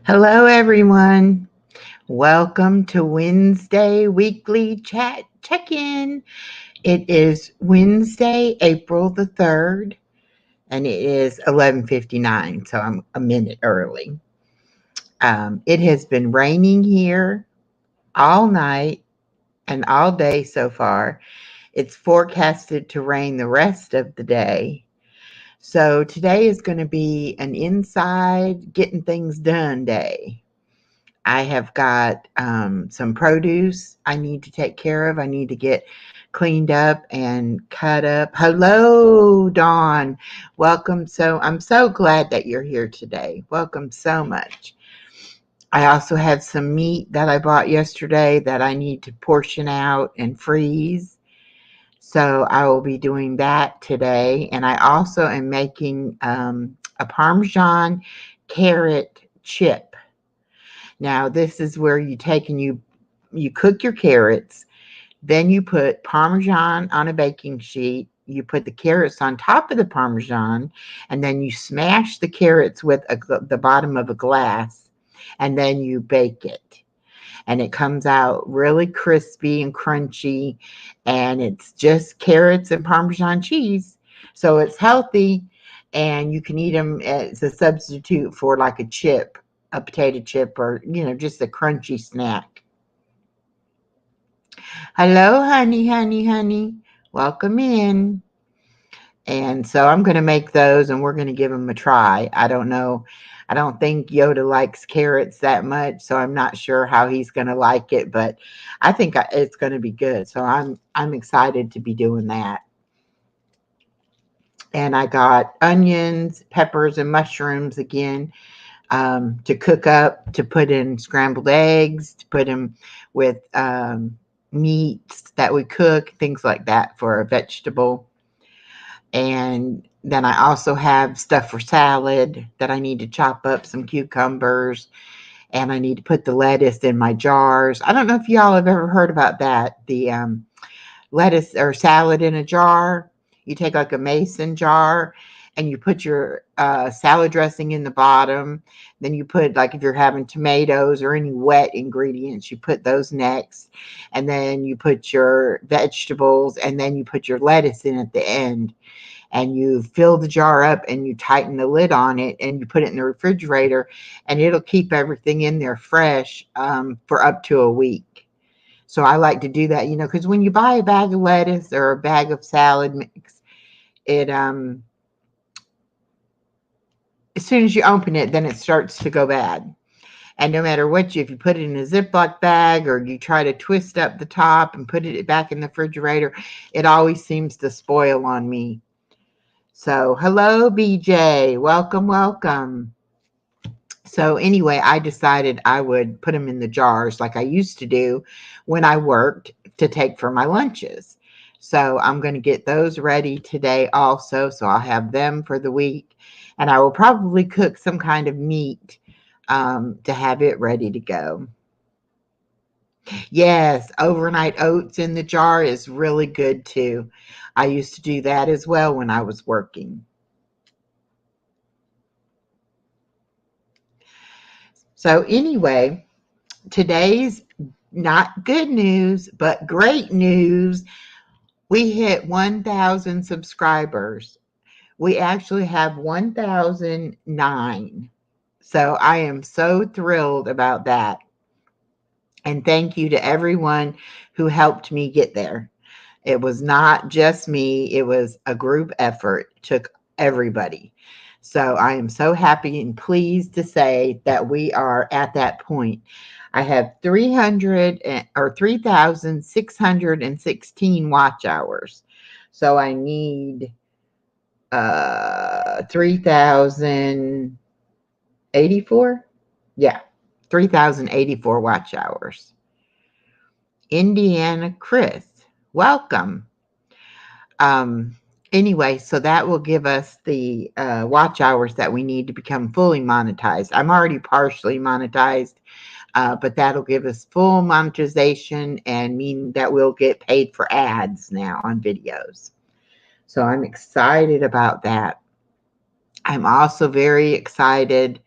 Hello, everyone. Welcome to Wednesday weekly chat check-in. It is Wednesday, April the 3rd, and it is 11:59, so I'm a minute early. It has been raining here all night and all day so far. It's forecasted to rain the rest of the day. So today is going to be an inside getting things done day. I have got some produce I need to take care of. I need to get cleaned up and cut up. Hello, Dawn. Welcome. I'm so glad that you're here today. Welcome so much. I also have some meat that I bought yesterday that I need to portion out and freeze. So I will be doing that today. And I also am making a Parmesan carrot chip. Now, this is where you take and you cook your carrots, then you put Parmesan on a baking sheet. You put the carrots on top of the Parmesan, and then you smash the carrots with the bottom of a glass, and then you bake it. And it comes out really crispy and crunchy, and it's just carrots and Parmesan cheese. So it's healthy, and you can eat them as a substitute for like a chip, a potato chip, or, just a crunchy snack. Hello, honey, honey, honey. Welcome in. And so I'm going to make those and we're going to give them a try. I don't know. I don't think Yoda likes carrots that much, so I'm not sure how he's going to like it, but I think it's going to be good. So I'm excited to be doing that. And I got onions, peppers, and mushrooms again to cook up, to put in scrambled eggs, to put them with meats that we cook, things like that for a vegetable. And then I also have stuff for salad that I need to chop up, some cucumbers, and I need to put the lettuce in my jars. I don't know if y'all have ever heard about that, the lettuce or salad in a jar. You take like a mason jar and you put your salad dressing in the bottom. Then you put, like, if you're having tomatoes or any wet ingredients, you put those next. And then you put your vegetables, and then you put your lettuce in at the end. And you fill the jar up and you tighten the lid on it and you put it in the refrigerator, and it'll keep everything in there fresh for up to a week. So I like to do that, because when you buy a bag of lettuce or a bag of salad mix, it as soon as you open it, then it starts to go bad. And no matter what, if you put it in a Ziploc bag or you try to twist up the top and put it back in the refrigerator, it always seems to spoil on me. So hello, BJ. Welcome, welcome. So anyway, I decided I would put them in the jars like I used to do when I worked to take for my lunches. So I'm going to get those ready today also. So I'll have them for the week. And I will probably cook some kind of meat to have it ready to go. Yes, overnight oats in the jar is really good too. I used to do that as well when I was working. So anyway, today's not good news, but great news. We hit 1,000 subscribers. We actually have 1,009. So I am so thrilled about that. And thank you to everyone who helped me get there. It was not just me. It was a group effort. It took everybody. So I am so happy and pleased to say that we are at that point. I have 3,616 watch hours. So I need 3,084. Yeah, 3,084 watch hours. Indiana Chris, welcome. Anyway, so that will give us the watch hours that we need to become fully monetized. I'm already partially monetized, but that'll give us full monetization and mean that we'll get paid for ads now on videos. So I'm excited about that. I'm also very excited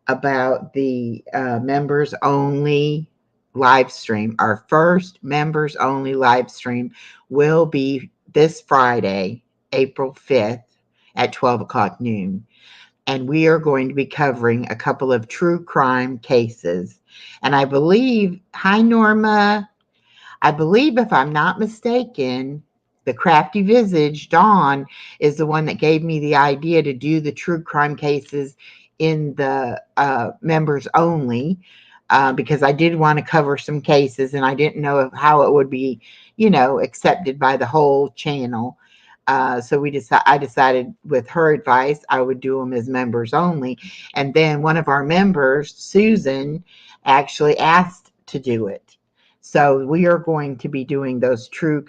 about the members only live stream. Our first members only live stream will be this Friday, April 5th at 12 o'clock noon. And we are going to be covering a couple of true crime cases. And I believe, hi Norma, I believe, if I'm not mistaken, the crafty visage, Dawn, is the one that gave me the idea to do the true crime cases in the members only, because I did want to cover some cases and I didn't know how it would be, accepted by the whole channel. So I decided with her advice, I would do them as members only. And then one of our members, Susan, actually asked to do it. So we are going to be doing those true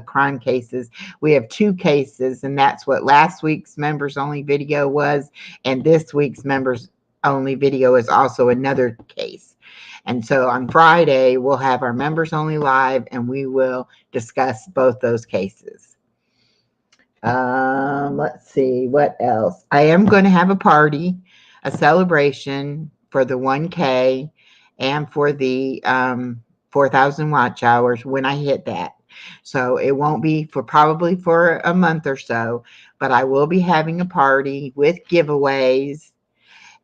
crime cases. We have 2 cases, and that's what last week's members only video was. And this week's members only video is also another case. And so on Friday, we'll have our members only live and we will discuss both those cases. Let's see what else. I am going to have a party, a celebration for the 1K and for the 4,000 watch hours when I hit that. So it won't be probably for a month or so, but I will be having a party with giveaways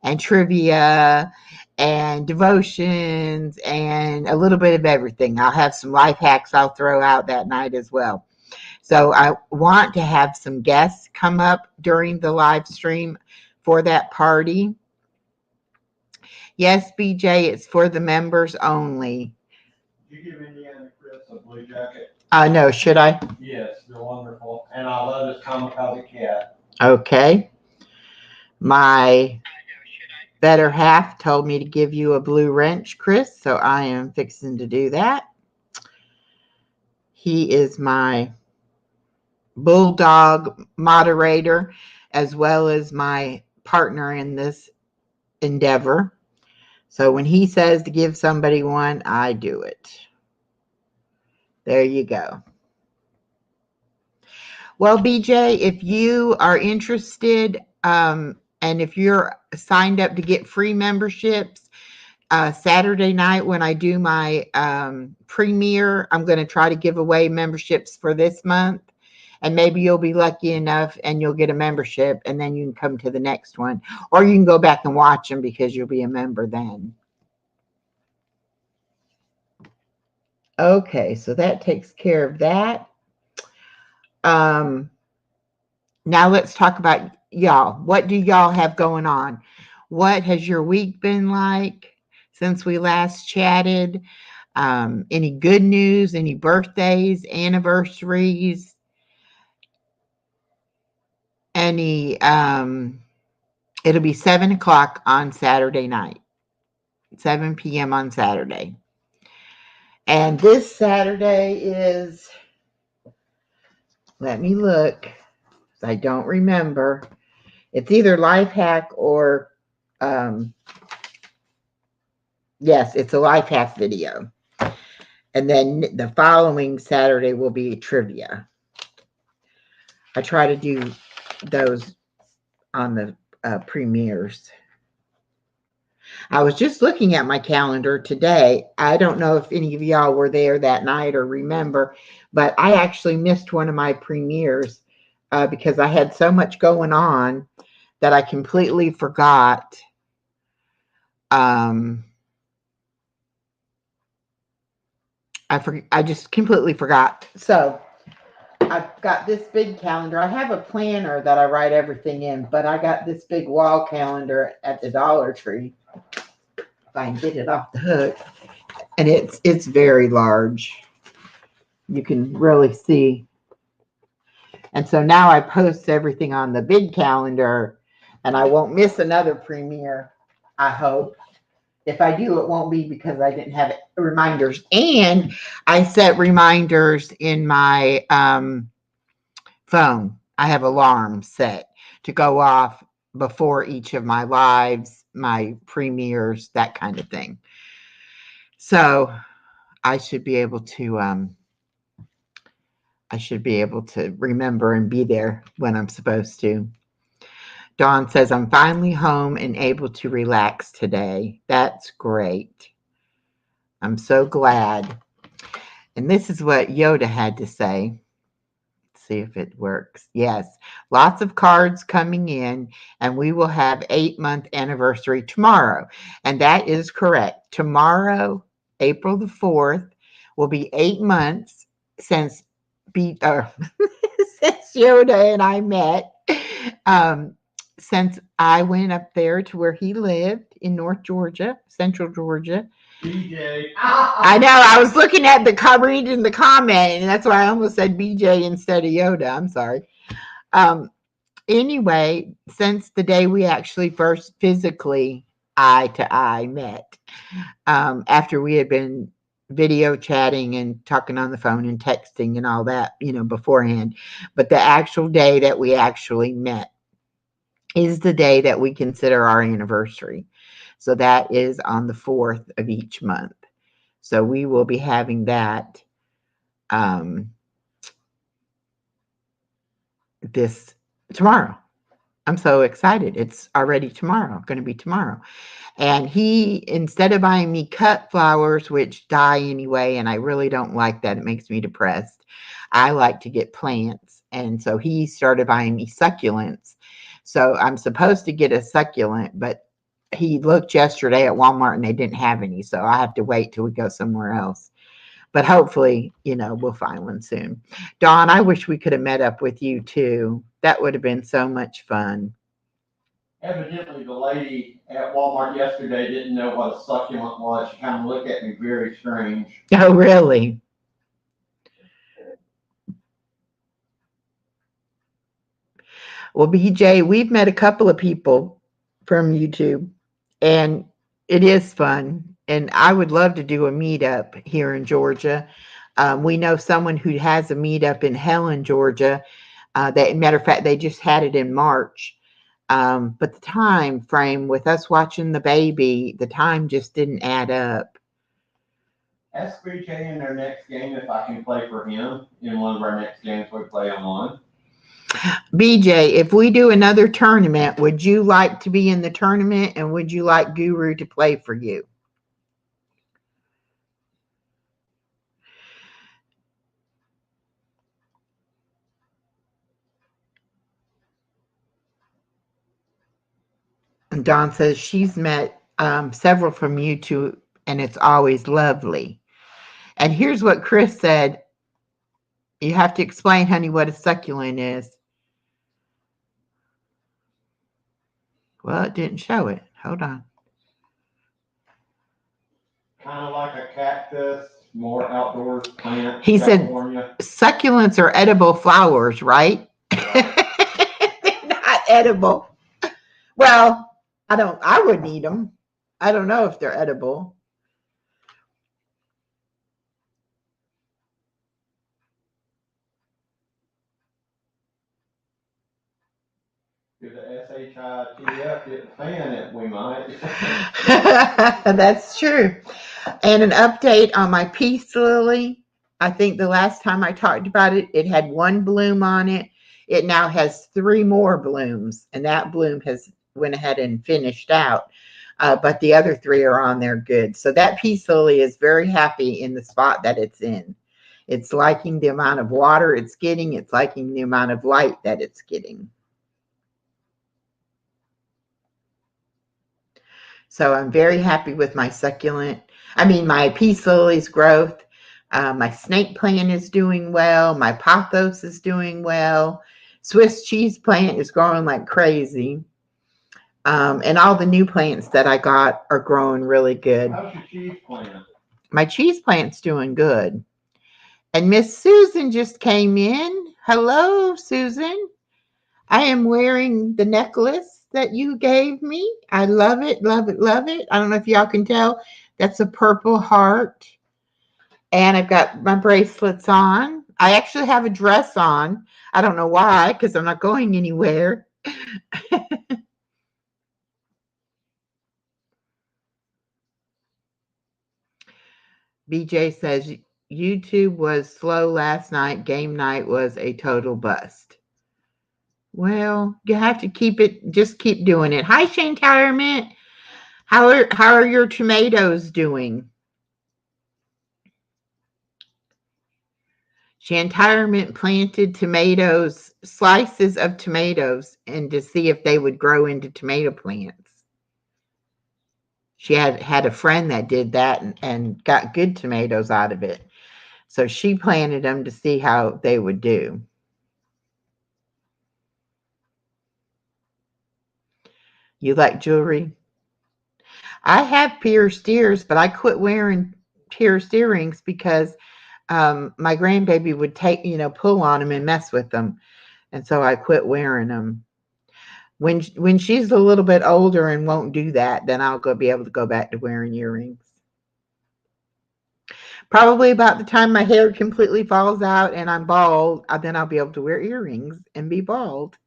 and trivia and devotions and a little bit of everything. I'll have some life hacks I'll throw out that night as well. So I want to have some guests come up during the live stream for that party. Yes, BJ, it's for the members only. Did you give Indiana Chris a blue jacket? No, should I? Yes, they're wonderful. And I love his kamikaze cat. Okay. My better half told me to give you a blue wrench, Chris, so I am fixing to do that. He is my bulldog moderator as well as my partner in this endeavor. So when he says to give somebody one, I do it. There you go. Well, BJ, if you are interested, and if you're signed up to get free memberships, Saturday night when I do my premiere, I'm going to try to give away memberships for this month. And maybe you'll be lucky enough and you'll get a membership and then you can come to the next one. Or you can go back and watch them because you'll be a member then. Okay, so that takes care of that. Now let's talk about y'all. What do y'all have going on? What has your week been like since we last chatted? Any good news? Any birthdays, anniversaries? Any, it'll be 7 o'clock on Saturday night, 7 p.m. on Saturday. And this Saturday is, let me look, I don't remember. It's either life hack or, yes, it's a life hack video. And then the following Saturday will be trivia. I try to do those on the premieres. I was just looking at my calendar today. I don't know if any of y'all were there that night or remember, but I actually missed one of my premieres because I had so much going on that I completely forgot. I just completely forgot. So I've got this big calendar. I have a planner that I write everything in, but I got this big wall calendar at the Dollar Tree. If I can get it off the hook. And it's very large. You can really see. And so now I post everything on the big calendar and I won't miss another premiere, I hope. If I do, it won't be because I didn't have reminders. And I set reminders in my phone. I have alarms set to go off before each of my lives, my premieres, that kind of thing. So I should be able to remember and be there when I'm supposed to. Dawn says, I'm finally home and able to relax today. That's great. I'm so glad. And this is what Yoda had to say. Let's see if it works. Yes, lots of cards coming in, and we will have 8-month anniversary tomorrow. And that is correct. Tomorrow, April the 4th, will be 8 months since since Yoda and I met. Um, since I went up there to where he lived in North Georgia, Central Georgia. BJ. I know. I was looking at reading the comment, and that's why I almost said BJ instead of Yoda. I'm sorry. Um, anyway, since the day we actually first physically eye to eye met, after we had been video chatting and talking on the phone and texting and all that, beforehand, but the actual day that we actually met is the day that we consider our anniversary. So that is on the 4th of each month. So we will be having that this tomorrow. I'm so excited. It's already tomorrow, going to be tomorrow. And he, instead of buying me cut flowers, which die anyway, and I really don't like that, it makes me depressed, I like to get plants. And so he started buying me succulents. So I'm supposed to get a succulent, but he looked yesterday at Walmart and they didn't have any. So I have to wait till we go somewhere else. But hopefully, we'll find one soon. Dawn, I wish we could have met up with you too. That would have been so much fun. Evidently, the lady at Walmart yesterday didn't know what a succulent was. She kind of looked at me very strange. Oh, really? Well, BJ, we've met a couple of people from YouTube, and it is fun. And I would love to do a meetup here in Georgia. We know someone who has a meetup in Helen, Georgia. Matter of fact, they just had it in March. But the time frame with us watching the baby, the time just didn't add up. Ask BJ in their next game if I can play for him in one of our next games we play on. BJ, if we do another tournament, would you like to be in the tournament, and would you like Guru to play for you? And Dawn says she's met several from YouTube, and it's always lovely. And here's what Chris said. You have to explain, honey, what a succulent is. Well, it didn't show it. Hold on. Kind of like a cactus, more outdoors plant. He California. Said succulents are edible flowers, right? They're not edible. Well, I wouldn't eat them. I don't know if they're edible. If the SHITF didn't fan it, we might. That's true. And an update on my peace lily. I think the last time I talked about it, it had one bloom on it. It now has 3 more blooms, and that bloom has went ahead and finished out. But the other 3 are on there good. So that peace lily is very happy in the spot that it's in. It's liking the amount of water it's getting. It's liking the amount of light that it's getting. So I'm very happy with my my peace lily's growth. My snake plant is doing well. My pothos is doing well. Swiss cheese plant is growing like crazy. And all the new plants that I got are growing really good. How's your cheese plant? My cheese plant's doing good. And Miss Susan just came in. Hello, Susan. I am wearing the necklace that you gave me. I love it, love it, love it. I don't know if y'all can tell. That's a purple heart. And I've got my bracelets on. I actually have a dress on. I don't know why, because I'm not going anywhere. BJ says YouTube was slow last night. Game night was a total bust. Well, you have to keep it, just keep doing it. Hi, Shane Tyerman. How are your tomatoes doing? Shantirement planted tomatoes, slices of tomatoes, and to see if they would grow into tomato plants. She had a friend that did that and got good tomatoes out of it. So she planted them to see how they would do. You like jewelry? I have pierced ears, but I quit wearing pierced earrings because my grandbaby would pull on them and mess with them. And so I quit wearing them. When she's a little bit older and won't do that, then I'll be able to go back to wearing earrings. Probably about the time my hair completely falls out and I'm bald, then I'll be able to wear earrings and be bald.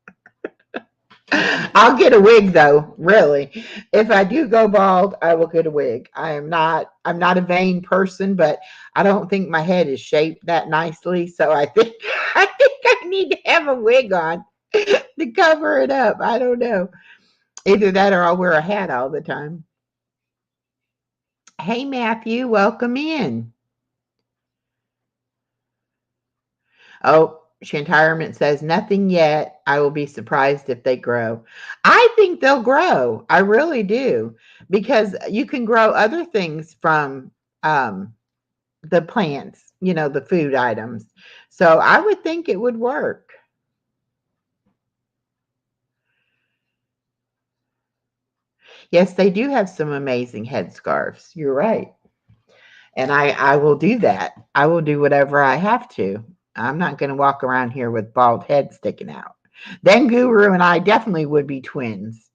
I'll get a wig though, really. If I do go bald, I will get a wig. I'm not a vain person, but I don't think my head is shaped that nicely, so I think I need to have a wig on to cover it up. I don't know. Either that or I'll wear a hat all the time. Hey Matthew, welcome in. Oh, Shantirement says nothing yet. I will be surprised if they grow. I think they'll grow. I really do. Because you can grow other things from um, the plants, the food items. So I would think it would work. Yes, they do have some amazing headscarves. You're right. And I will do that. I will do whatever I have to. I'm not going to walk around here with bald head sticking out. Then Guru and I definitely would be twins.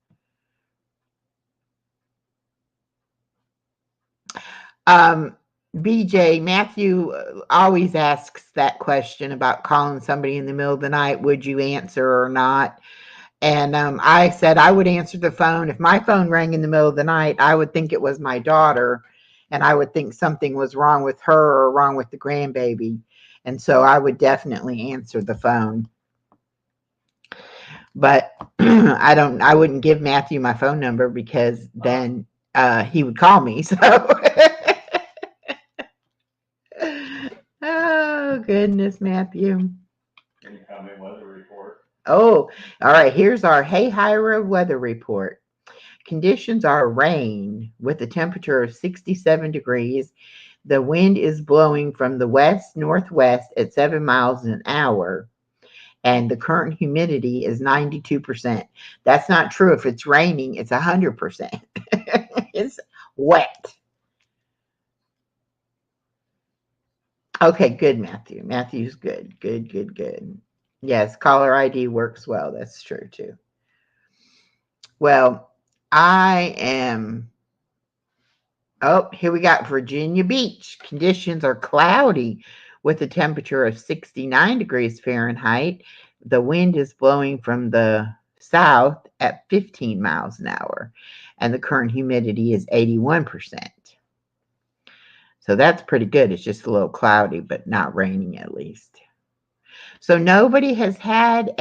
Um, BJ, Matthew always asks that question about calling somebody in the middle of the night. Would you answer or not? And I said I would answer the phone. If my phone rang in the middle of the night, I would think it was my daughter, and I would think something was wrong with her or wrong with the grandbaby. And so I would definitely answer the phone. But I wouldn't give Matthew my phone number because then he would call me. So oh goodness, Matthew. Incoming weather report. Oh, all right. Here's our Hey Hira weather report. Conditions are rain with a temperature of 67 degrees. The wind is blowing from the west northwest at 7 miles an hour, and the current humidity is 92%. That's not true. If it's raining, it's 100%. It's wet. Okay, good, Matthew. Matthew's good. Good, good, good. Yes, caller ID works well. That's true, too. Well, I am. Oh, here we got Virginia Beach. Conditions are cloudy with a temperature of 69 degrees Fahrenheit. The wind is blowing from the south at 15 miles an hour, and the current humidity is 81%. So that's pretty good. It's just a little cloudy, but not raining at least. So nobody has had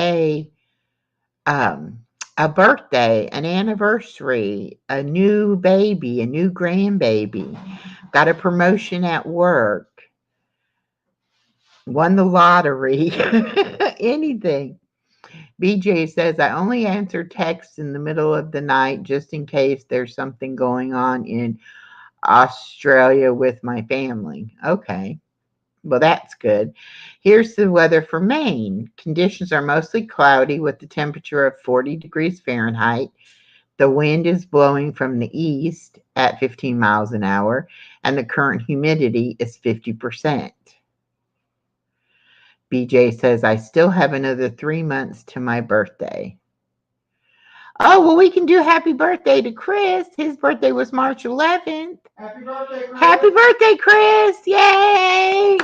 um, a birthday, an anniversary, a new baby, a new grandbaby, got a promotion at work, won the lottery, anything. BJ says, I only answer texts in the middle of the night just in case there's something going on in Australia with my family. Okay. Well, that's good. Here's the weather for Maine. Conditions are mostly cloudy with the temperature of 40 degrees Fahrenheit. The wind is blowing from the east at 15 miles an hour, and the current humidity is 50%. BJ says, I still have another 3 months to my birthday. Oh, well, we can do happy birthday to Chris. His birthday was March 11th. Happy birthday, Chris. Happy birthday, Chris. Yay.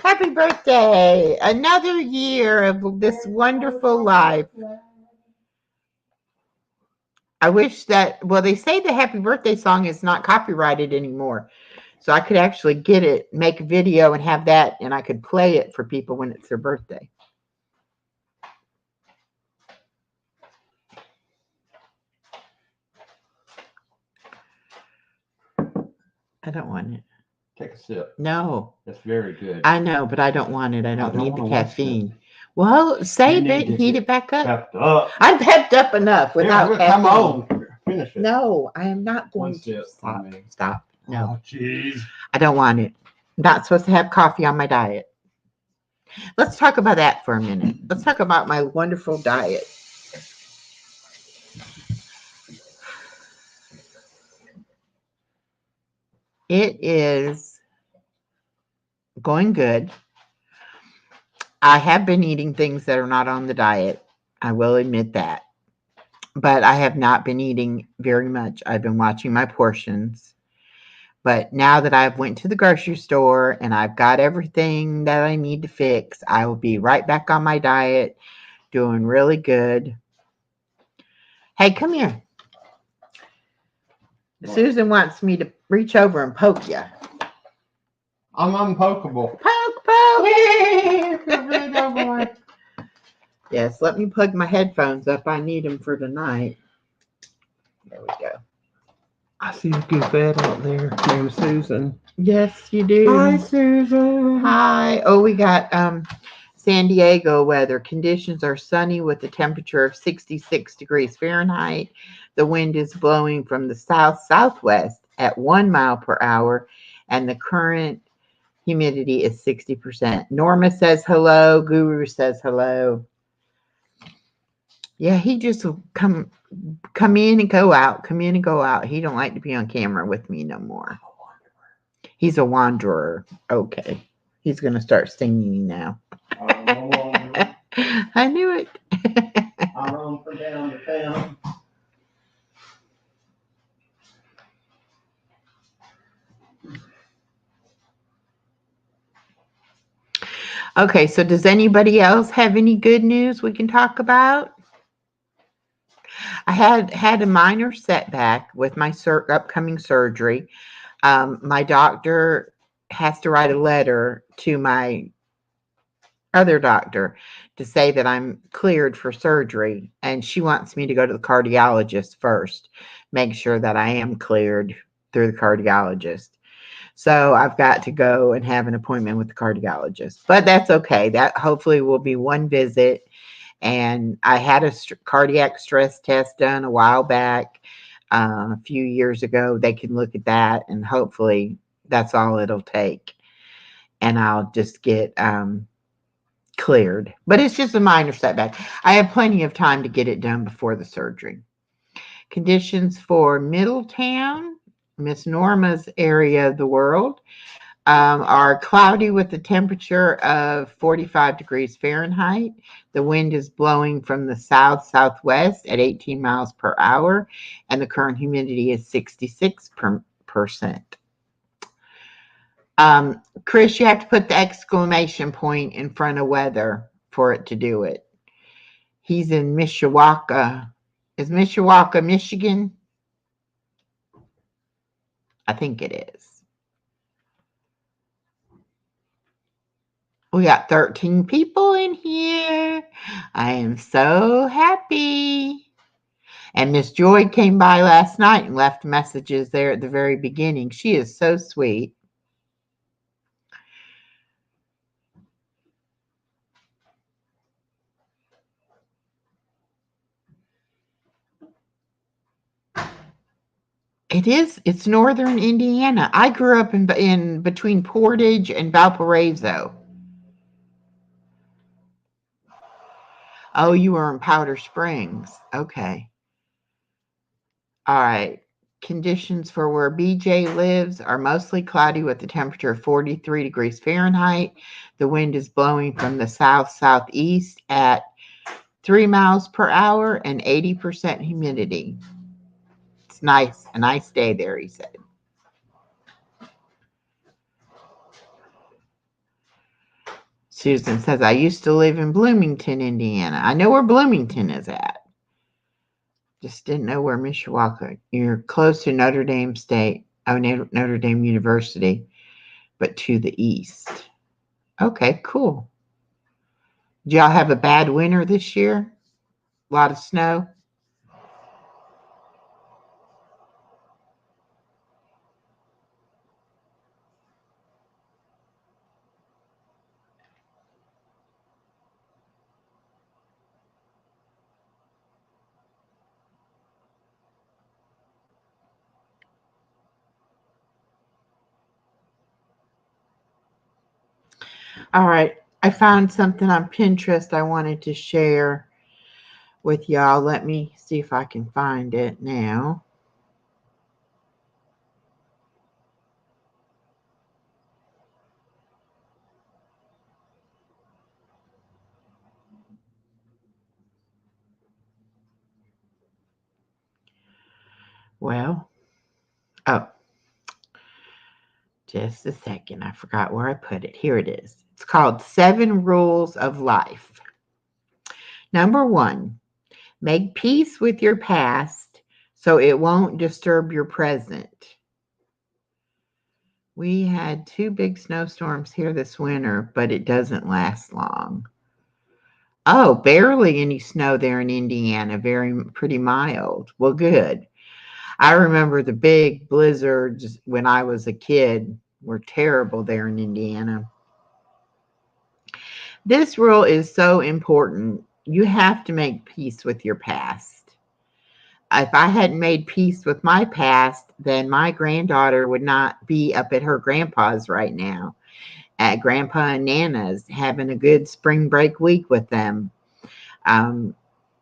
Happy birthday. Another year of this wonderful life. I wish that, well, they say the happy birthday song is not copyrighted anymore. So I could actually get it, make a video and have that, and I could play it for people when it's their birthday. I don't want it. Take a sip. No. It's very good. I know, but I don't want it. I don't need the wanna watch caffeine. Well, save You it need and to heat get it back up. Pepped up. I'm pepped up enough without Here, caffeine. come on. Finish it. No, I am not going One to. sip. Stop. Stop. No, Oh, jeez. I don't want it. Not supposed to have coffee on my diet. Let's talk about that for a minute. Let's talk about my wonderful diet. It is going good. I have been eating things that are not on the diet. I will admit that. But I have not been eating very much. I've been watching my portions. But now that I've went to the grocery store and I've got everything that I need to fix, I will be right back on my diet, doing really good. Hey, come here. What? Susan wants me to reach over and poke you. I'm unpokeable. Poke, poke. Yes, let me plug my headphones up. I need them for tonight. There we go. I see a goofette out there named Susan. Yes, you do. Hi, Susan. Hi. Oh, we got San Diego weather. Conditions are sunny with a temperature of 66 degrees Fahrenheit. The wind is blowing from the south-southwest at 1 mile per hour, and the current humidity is 60%. Norma says hello. Guru says hello. Yeah, he just will come in and go out, come in and go out. He don't like to be on camera with me no more. He's a wanderer. Okay. He's going to start singing now. I knew it. I roam from town to town. Okay, so does anybody else have any good news we can talk about? I had a minor setback with my upcoming surgery. My doctor has to write a letter to my other doctor to say that I'm cleared for surgery, and she wants me to go to the cardiologist first, make sure that I am cleared through the cardiologist. So I've got to go and have an appointment with the cardiologist, but that's okay. That hopefully will be one visit. And I had a cardiac stress test done a while back, a few years ago. They can look at that, and hopefully that's all it'll take. And I'll just get cleared. But it's just a minor setback. I have plenty of time to get it done before the surgery. Conditions for Middletown, Miss Norma's area of the world, are cloudy with a temperature of 45 degrees Fahrenheit. The wind is blowing from the south-southwest at 18 miles per hour, and the current humidity is 66%. Chris, you have to put the exclamation point in front of weather for it to do it. He's in Mishawaka. Is Mishawaka, Michigan? I think it is. We got 13 people in here. I am so happy. And Miss Joy came by last night and left messages there at the very beginning. She is so sweet. It's northern Indiana. I grew up in between Portage and Valparaiso. Oh, you were in Powder Springs. Okay. All right. Conditions for where BJ lives are mostly cloudy with a temperature of 43 degrees Fahrenheit. The wind is blowing from the south-southeast at 3 miles per hour and 80% humidity. It's nice, a nice day there, he said. Susan says, I used to live in Bloomington, Indiana. I know where Bloomington is at. Just didn't know where Mishawaka. You're close to Notre Dame State, Notre Dame University, but to the east. Okay, cool. Did y'all have a bad winter this year? A lot of snow? All right. I found something on Pinterest I wanted to share with y'all. Let me see if I can find it now. Well, oh, just a second. I forgot where I put it. Here it is. It's called 7 Rules of Life. Number 1, make peace with your past so it won't disturb your present. We had 2 big snowstorms here this winter, but it doesn't last long. Oh, barely any snow there in Indiana. Pretty mild. Well, good. I remember the big blizzards when I was a kid were terrible there in Indiana. This rule is so important. You have to make peace with your past. If I hadn't made peace with my past, then my granddaughter would not be up at her grandpa's right now, at Grandpa and Nana's, having a good spring break week with them. Um,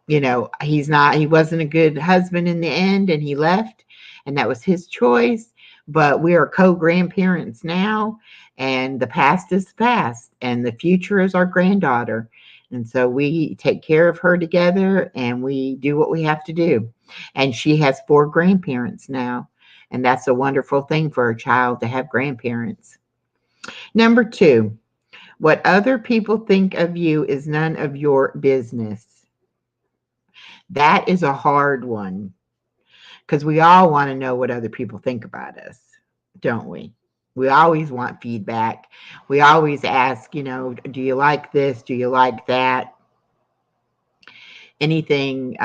he wasn't a good husband in the end, and he left, and that was his choice. But we are co-grandparents now, and the past is the past, and the future is our granddaughter. And so we take care of her together, and we do what we have to do. And she has 4 grandparents now, and that's a wonderful thing for a child to have grandparents. Number 2, what other people think of you is none of your business. That is a hard one because we all want to know what other people think about us, don't we? We always want feedback. We always ask, do you like this? Do you like that? Anything,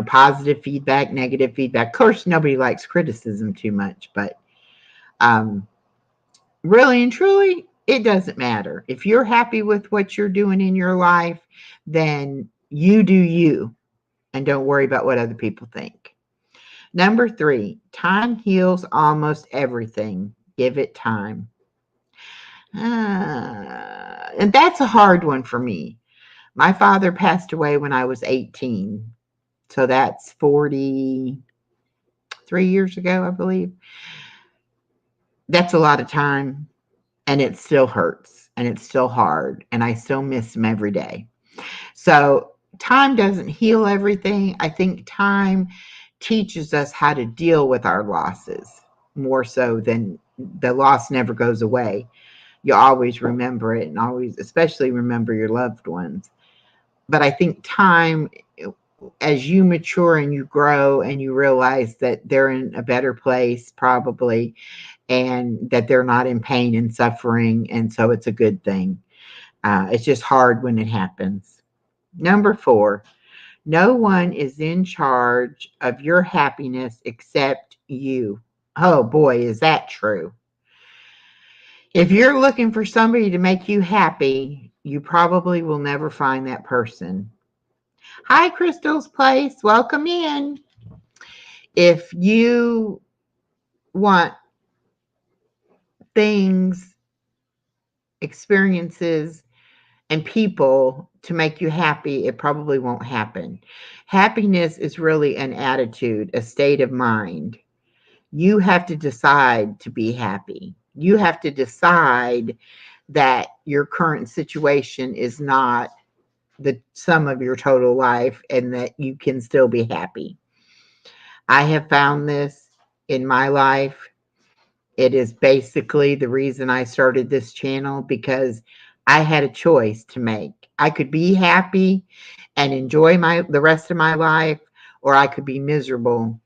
positive feedback, negative feedback. Of course, nobody likes criticism too much, but um, really and truly, it doesn't matter. If you're happy with what you're doing in your life, then you do you and don't worry about what other people think. Number 3, time heals almost everything. Give it time. And that's a hard one for me. My father passed away when I was 18. So that's 43 years ago, I believe. That's a lot of time, and it still hurts, and it's still hard, and I still miss him every day. So time doesn't heal everything. I think time teaches us how to deal with our losses more so than the loss never goes away. You always remember it and always, especially remember your loved ones. But I think time, as you mature and you grow and you realize that they're in a better place probably and that they're not in pain and suffering. And so it's a good thing. It's just hard when it happens. Number 4, no one is in charge of your happiness except you. Oh boy, is that true. If you're looking for somebody to make you happy, you probably will never find that person. Hi, Crystal's Place. Welcome in. If you want things, experiences, and people to make you happy, it probably won't happen. Happiness is really an attitude, a state of mind. You have to decide to be happy. You have to decide that your current situation is not the sum of your total life and that you can still be happy. I have found this in my life. It is basically the reason I started this channel because I had a choice to make. I could be happy and enjoy the rest of my life, or I could be miserable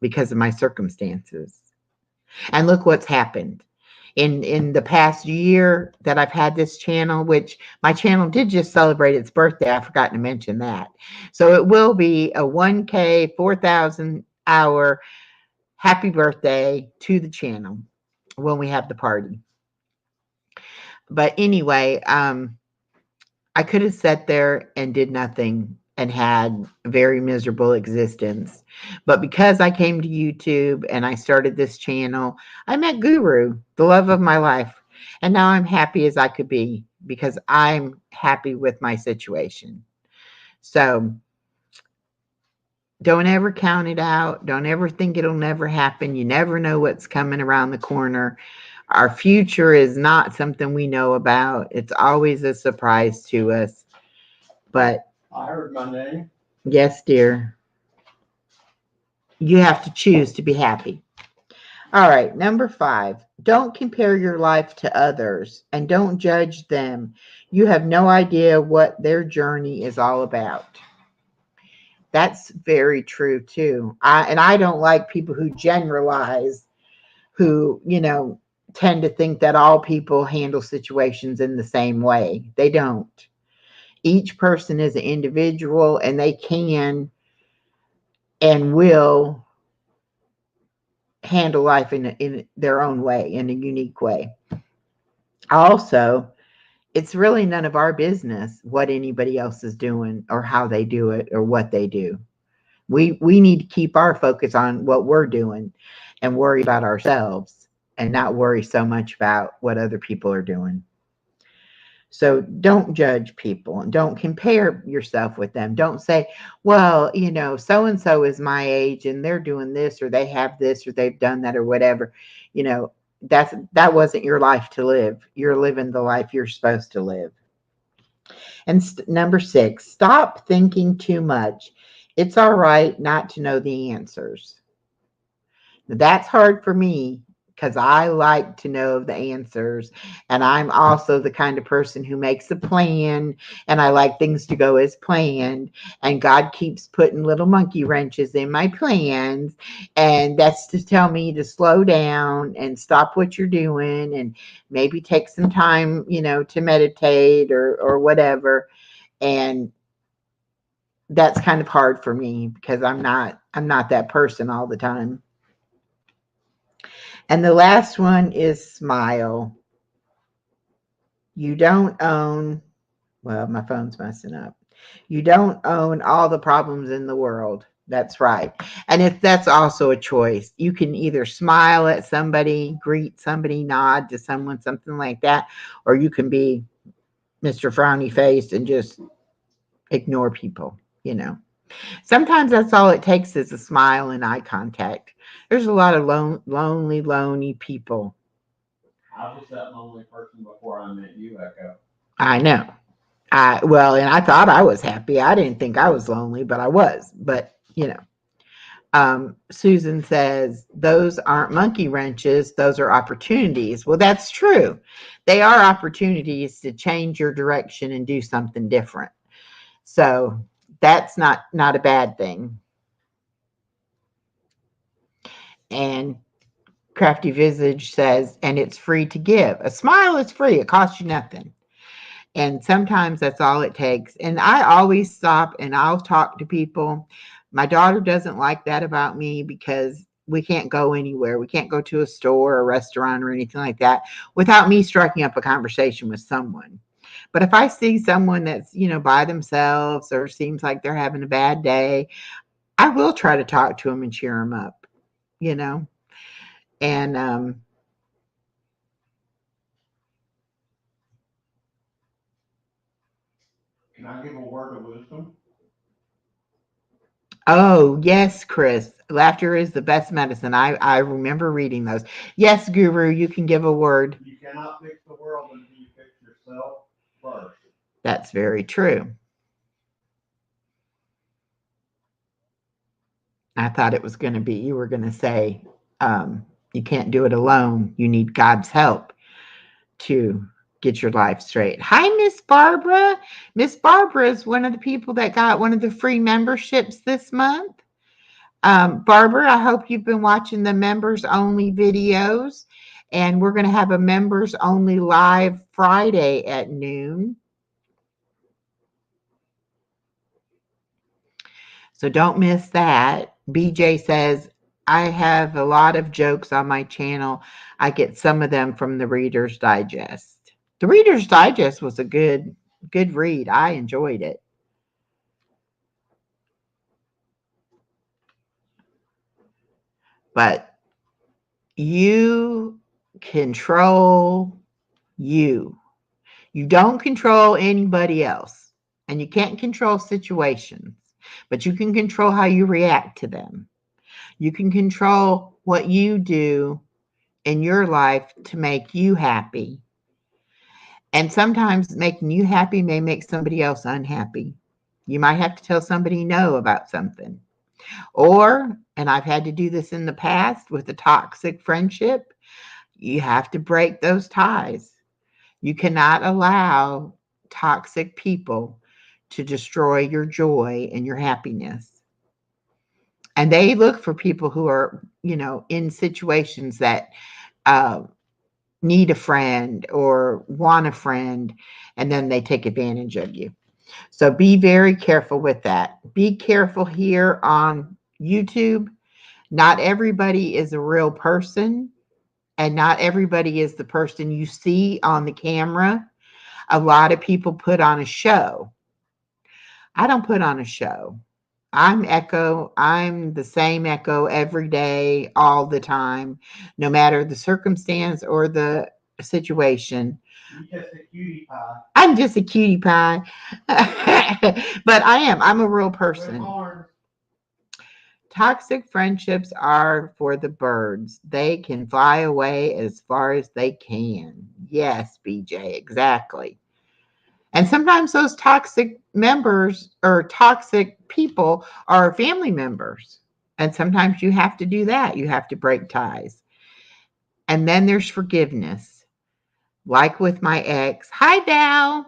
because of my circumstances. And look what's happened. In the past year that I've had this channel, which my channel did just celebrate its birthday. I forgot to mention that. So it will be a 1K, 4,000 hour happy birthday to the channel when we have the party. But anyway, I could have sat there and did nothing and had a very miserable existence. But because I came to YouTube and I started this channel, I met Guru, the love of my life. And now I'm happy as I could be because I'm happy with my situation. So don't ever count it out. Don't ever think it'll never happen. You never know what's coming around the corner. Our future is not something we know about. It's always a surprise to us. But I heard my name. yes, dear, you have to choose to be happy. All right, number 5. Don't compare your life to others and don't judge them. You have no idea what their journey is all about. That's very true too. I don't like people who generalize, who, tend to think that all people handle situations in the same way. They don't. Each person is an individual and they can and will handle life in their own way, in a unique way. Also, it's really none of our business what anybody else is doing or how they do it or what they do. We need to keep our focus on what we're doing and worry about ourselves and not worry so much about what other people are doing. So don't judge people and don't compare yourself with them. Don't say, well, so and so is my age and they're doing this or they have this or they've done that or whatever. You know, that wasn't your life to live. You're living the life you're supposed to live. And number 6, stop thinking too much. It's all right not to know the answers. That's hard for me because I like to know the answers. And I'm also the kind of person who makes a plan and I like things to go as planned. And God keeps putting little monkey wrenches in my plans. And that's to tell me to slow down and stop what you're doing and maybe take some time, to meditate or whatever. And that's kind of hard for me because I'm not that person all the time. And the last one is smile. You don't own, well, my phone's messing up. You don't own all the problems in the world. That's right. And if that's also a choice, you can either smile at somebody, greet somebody, nod to someone, something like that, or you can be Mr. Frowny Face and just ignore people. Sometimes that's all it takes is a smile and eye contact. There's a lot of lonely people. I was that lonely person before I met you, Echo. I know. And I thought I was happy. I didn't think I was lonely, but I was. But Susan says those aren't monkey wrenches; those are opportunities. Well, that's true. They are opportunities to change your direction and do something different. So that's not a bad thing. And Crafty Visage says, and it's free to give. A smile is free; it costs you nothing. And sometimes that's all it takes. And I always stop and I'll talk to people. My daughter doesn't like that about me because we can't go anywhere. We can't go to a store or a restaurant or anything like that without me striking up a conversation with someone. But if I see someone that's, by themselves or seems like they're having a bad day, I will try to talk to them and cheer them up, you know? And Can I give a word of wisdom? Oh, yes, Chris. Laughter is the best medicine. I remember reading those. Yes, Guru, you can give a word. You cannot fix the world until you fix yourself first. That's very true. I thought it was going to be, you were going to say, you can't do it alone. You need God's help to get your life straight. Hi, Miss Barbara. Miss Barbara is one of the people that got one of the free memberships this month. Barbara, I hope you've been watching the members only videos. And we're going to have a members only live Friday at noon. So don't miss that. BJ says, I have a lot of jokes on my channel. I get some of them from the Reader's Digest. The Reader's Digest was a good read. I enjoyed it. But you control You. You don't control anybody else, and you can't control situations, but you can control how you react to them. You can control what you do in your life to make you happy. And sometimes making you happy may make somebody else unhappy. You might have to tell somebody no about something. Or, and I've had to do this in the past with a toxic friendship, you have to break those ties. You cannot allow toxic people to destroy your joy and your happiness. And they look for people who are, in situations that uh, need a friend or want a friend, and then they take advantage of you. So be very careful with that. Be careful here on YouTube. Not everybody is a real person, and not everybody is the person you see on the camera. A lot of people put on a show. I don't put on a show. I'm Echo. I'm the same Echo every day, all the time, no matter the circumstance or the situation. You're just a cutie pie. I'm just a cutie pie. But I am. I'm a real person. Toxic friendships are for the birds. They can fly away as far as they can. Yes, BJ, exactly. And sometimes those toxic members or toxic people are family members. And sometimes you have to do that. You have to break ties. And then there's forgiveness. Like with my ex. Hi, Val.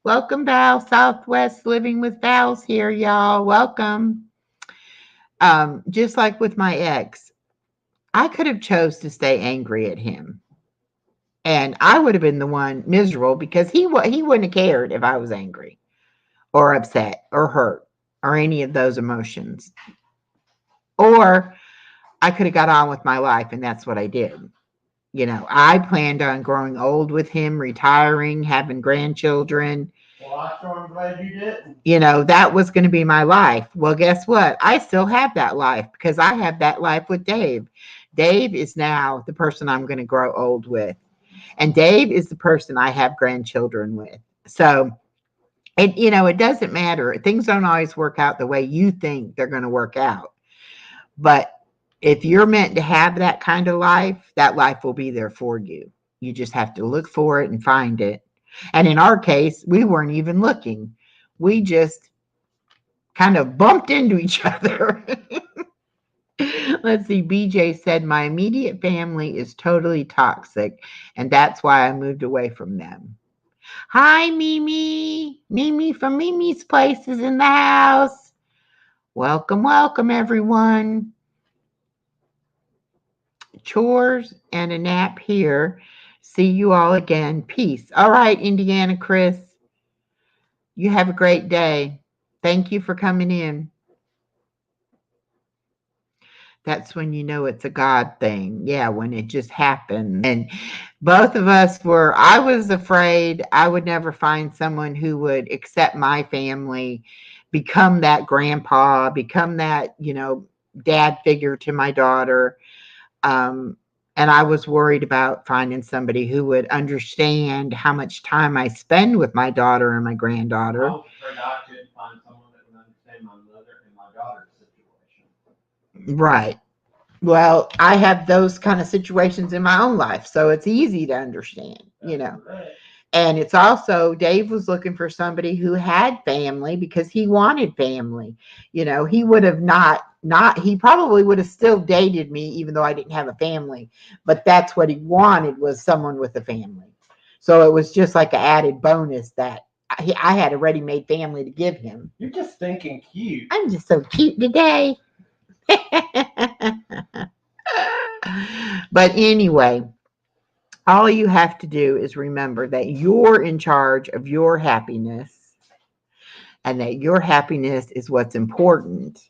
Welcome, Val. Southwest Living with Val's here, y'all. Welcome. Just like with my ex, I could have chose to stay angry at him. And I would have been the one miserable because he wouldn't have cared if I was angry or upset or hurt or any of those emotions. Or I could have got on with my life, and that's what I did. I planned on growing old with him, retiring, having grandchildren. Well, I sure am glad you didn't. That was going to be my life. Well, guess what? I still have that life because I have that life with Dave. Dave is now the person I'm going to grow old with. And Dave is the person I have grandchildren with. So it doesn't matter. Things don't always work out the way you think they're going to work out. But if you're meant to have that kind of life, that life will be there for you. You just have to look for it and find it. And in our case, we weren't even looking. We just kind of bumped into each other. Let's see. BJ said, my immediate family is totally toxic, and that's why I moved away from them. Hi, Mimi. Mimi from Mimi's Place is in the house. Welcome, welcome, everyone. Chores and a nap here. See you all again. Peace. All right, Indiana Chris. You have a great day. Thank you for coming in. That's when you know it's a God thing. Yeah, when it just happens. And both of us I was afraid I would never find someone who would accept my family, become that grandpa, become that, dad figure to my daughter. And I was worried about finding somebody who would understand how much time I spend with my daughter and my granddaughter. I was afraid I couldn't find someone that would understand my mother and my daughter's situation. Right. Well, I have those kind of situations in my own life, so it's easy to understand. Correct. And it's also, Dave was looking for somebody who had family because he wanted family. He would have he probably would have still dated me even though I didn't have a family, but that's what he wanted, was someone with a family. So it was just like an added bonus that I had a ready-made family to give him. You're just thinking cute. I'm just so cute today. But anyway, all you have to do is remember that you're in charge of your happiness and that your happiness is what's important.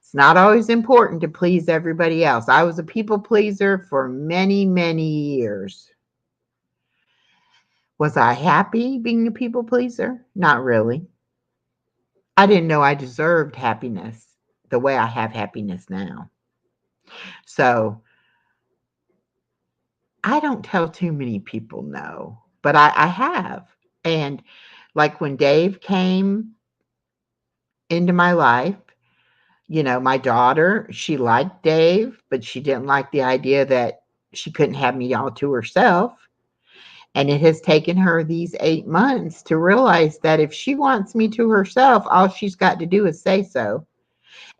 It's not always important to please everybody else. I was a people pleaser for many, many years. Was I happy being a people pleaser? Not really. I didn't know I deserved happiness the way I have happiness now. So I don't tell too many people no. but I have. And like when Dave came into my life, my daughter, she liked Dave, but she didn't like the idea that she couldn't have me all to herself. And it has taken her these 8 months to realize that if she wants me to herself, all she's got to do is say so.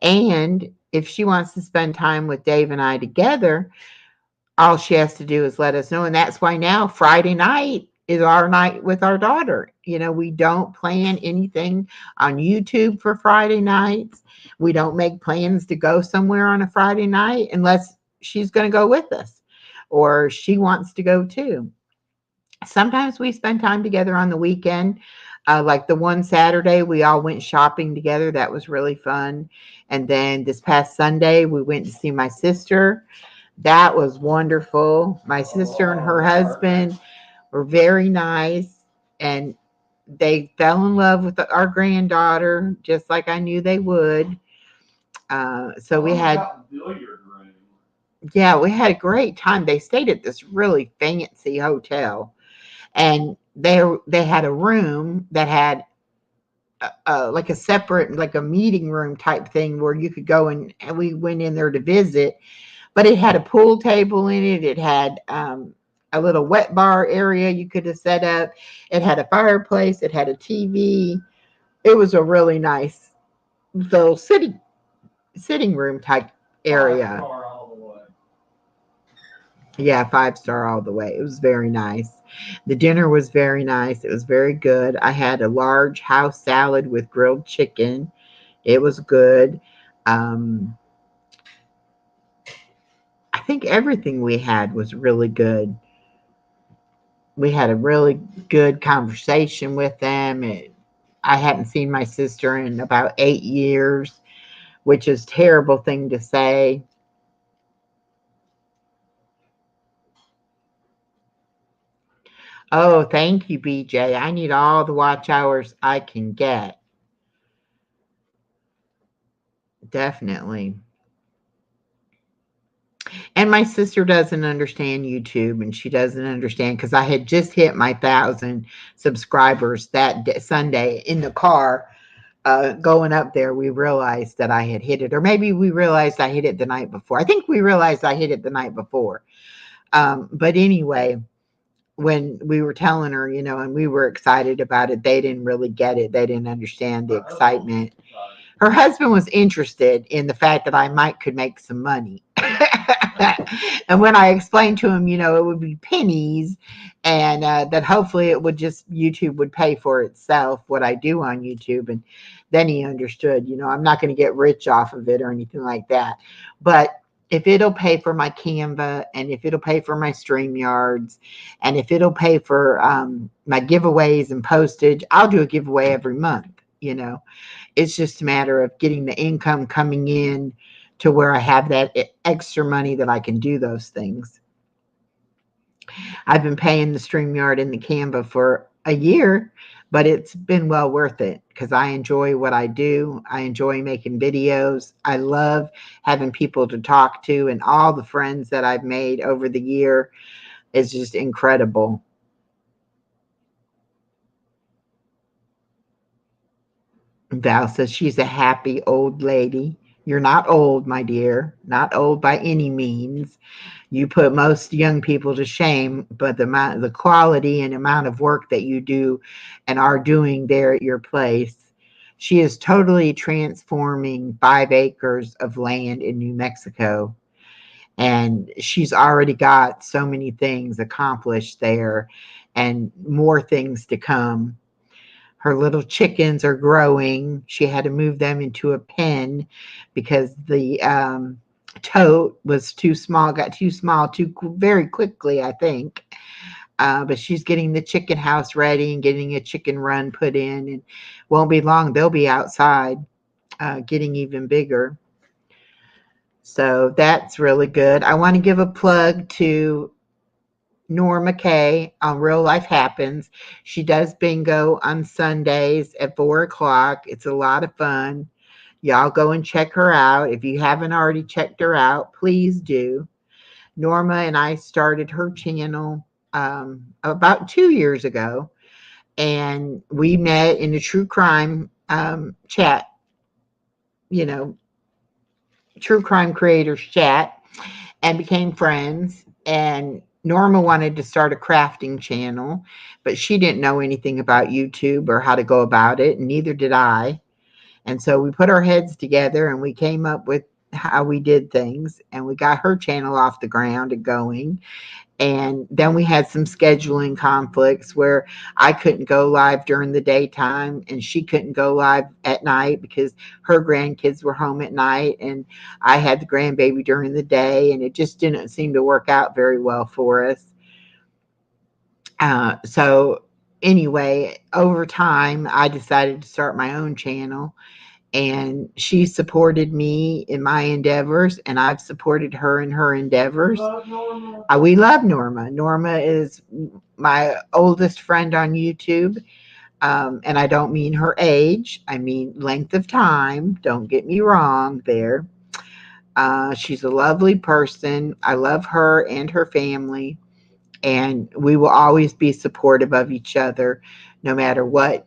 And if she wants to spend time with Dave and I together, all she has to do is let us know. And that's why now Friday night is our night with our daughter. We don't plan anything on YouTube for Friday nights. We don't make plans to go somewhere on a Friday night unless she's going to go with us or she wants to go too. Sometimes we spend time together on the weekend. Like the one Saturday, we all went shopping together. That was really fun. And then this past Sunday, we went to see my sister. That was wonderful. My sister and her husband were very nice, and they fell in love with our granddaughter, just like I knew they would. So we had, yeah, we had a great time. They stayed at this really fancy hotel, and they had a room that had like a separate, like a meeting room type thing where you could go and we went in there to visit, but it had a pool table in it. It had a little wet bar area you could have set up. It had a fireplace. It had a TV. It was a really nice little sitting room type area. Yeah, 5 star all the way. It was very nice. The dinner was very nice. It was very good. I had a large house salad with grilled chicken. It was good. Um, I think everything we had was really good. We had a really good conversation with them. I hadn't seen my sister in about 8 years, which is a terrible thing to say. Oh, thank you, BJ. I need all the watch hours I can get. Definitely. And my sister doesn't understand YouTube, and she doesn't understand because I had just hit my 1,000 subscribers that Sunday in the car. Going up there, we realized that I had hit it, or maybe we realized I hit it the night before. I think we realized I hit it the night before. But anyway, when we were telling her, and we were excited about it, they didn't really get it. They didn't understand the excitement. Her husband was interested in the fact that I might could make some money. And when I explained to him, it would be pennies, and that hopefully it would just YouTube would pay for itself what I do on YouTube, and then he understood. I'm not going to get rich off of it or anything like that, but if it'll pay for my Canva, and if it'll pay for my StreamYards, and if it'll pay for my giveaways and postage, I'll do a giveaway every month. It's just a matter of getting the income coming in to where I have that extra money that I can do those things. I've been paying the StreamYard and the Canva for a year, but it's been well worth it because I enjoy what I do. I enjoy making videos. I love having people to talk to, and all the friends that I've made over the year is just incredible. Val says she's a happy old lady. You're not old, my dear, not old by any means. You put most young people to shame, but the quality and amount of work that you do and are doing there at your place. She is totally transforming 5 acres of land in New Mexico, and she's already got so many things accomplished there and more things to come. Her little chickens are growing. She had to move them into a pen because the tote was too small, got too small too very quickly, I think. But she's getting the chicken house ready and getting a chicken run put in, and won't be long they'll be outside, getting even bigger. So that's really good. I want to give a plug to Norma Kay on Real Life Happens. She does bingo on Sundays at 4 o'clock. It's a lot of fun. Y'all go and check her out. If you haven't already checked her out, please do. Norma and I started her channel about 2 years ago, and we met in a true crime chat, you know, true crime creators chat, and became friends. And Norma wanted to start a crafting channel, but she didn't know anything about YouTube or how to go about it, and neither did I. And so we put our heads together and we came up with how we did things, and we got her channel off the ground and going. And then we had some scheduling conflicts where I couldn't go live during the daytime and she couldn't go live at night because her grandkids were home at night, and I had the grandbaby during the day, and it just didn't seem to work out very well for us. So anyway, over time, I decided to start my own channel, and she supported me in my endeavors, and I've supported her in her endeavors. We love Norma. Norma is my oldest friend on YouTube. And I don't mean her age, I mean length of time. Don't get me wrong there. She's a lovely person. I love her and her family, and we will always be supportive of each other no matter what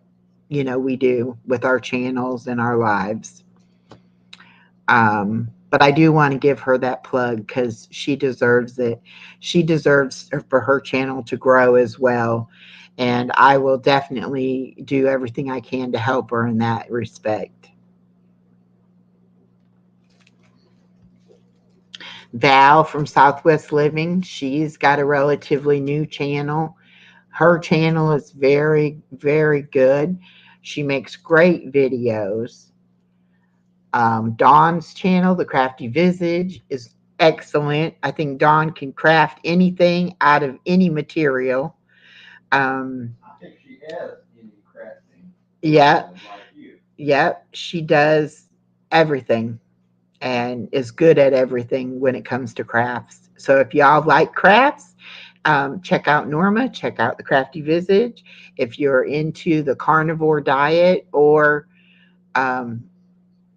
we do with our channels and our lives. But I do want to give her that plug because she deserves it. She deserves for her channel to grow as well. And I will definitely do everything I can to help her in that respect. Val from Southwest Living, she's got a relatively new channel. Her channel is very, very good. She makes great videos. Dawn's channel, The Crafty Visage, is excellent. I think Dawn can craft anything out of any material. I think she has any crafting. Yeah, Like you. yeah, she does everything and is good at everything when it comes to crafts. So if y'all like crafts, check out Norma, check out The Crafty Visage. If you're into the carnivore diet or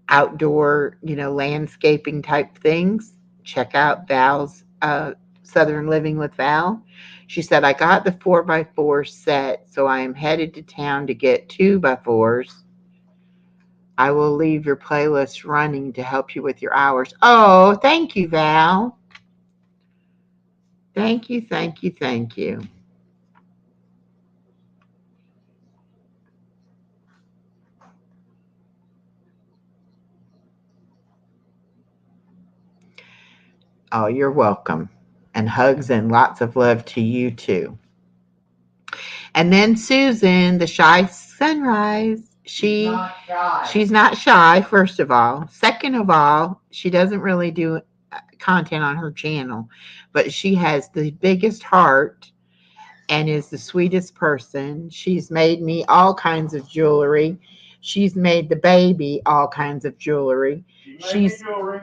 outdoor, landscaping type things, check out Val's Southern Living with Val. She said, I got the 4x4 set, so I am headed to town to get 2x4s. I will leave your playlist running to help you with your hours. Oh, thank you, Val. Thank you, thank you, thank you. Oh, you're welcome. And hugs and lots of love to you too. And then Susan, the shy sunrise. She's not shy, first of all. Second of all, she doesn't really do content on her channel, but she has the biggest heart and is the sweetest person. She's made me all kinds of jewelry. She's made the baby all kinds of jewelry.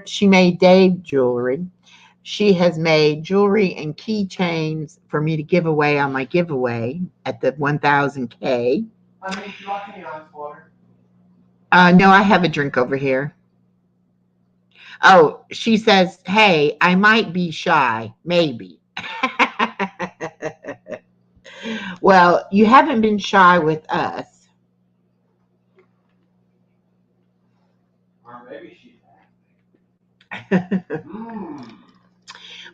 She made Dave jewelry. She has made jewelry and keychains for me to give away on my giveaway at the 1000K. I mean, do you like any ice water? No, I have a drink over here. Oh, she says, hey, I might be shy. Maybe. Well, you haven't been shy with us. Or maybe she's acting.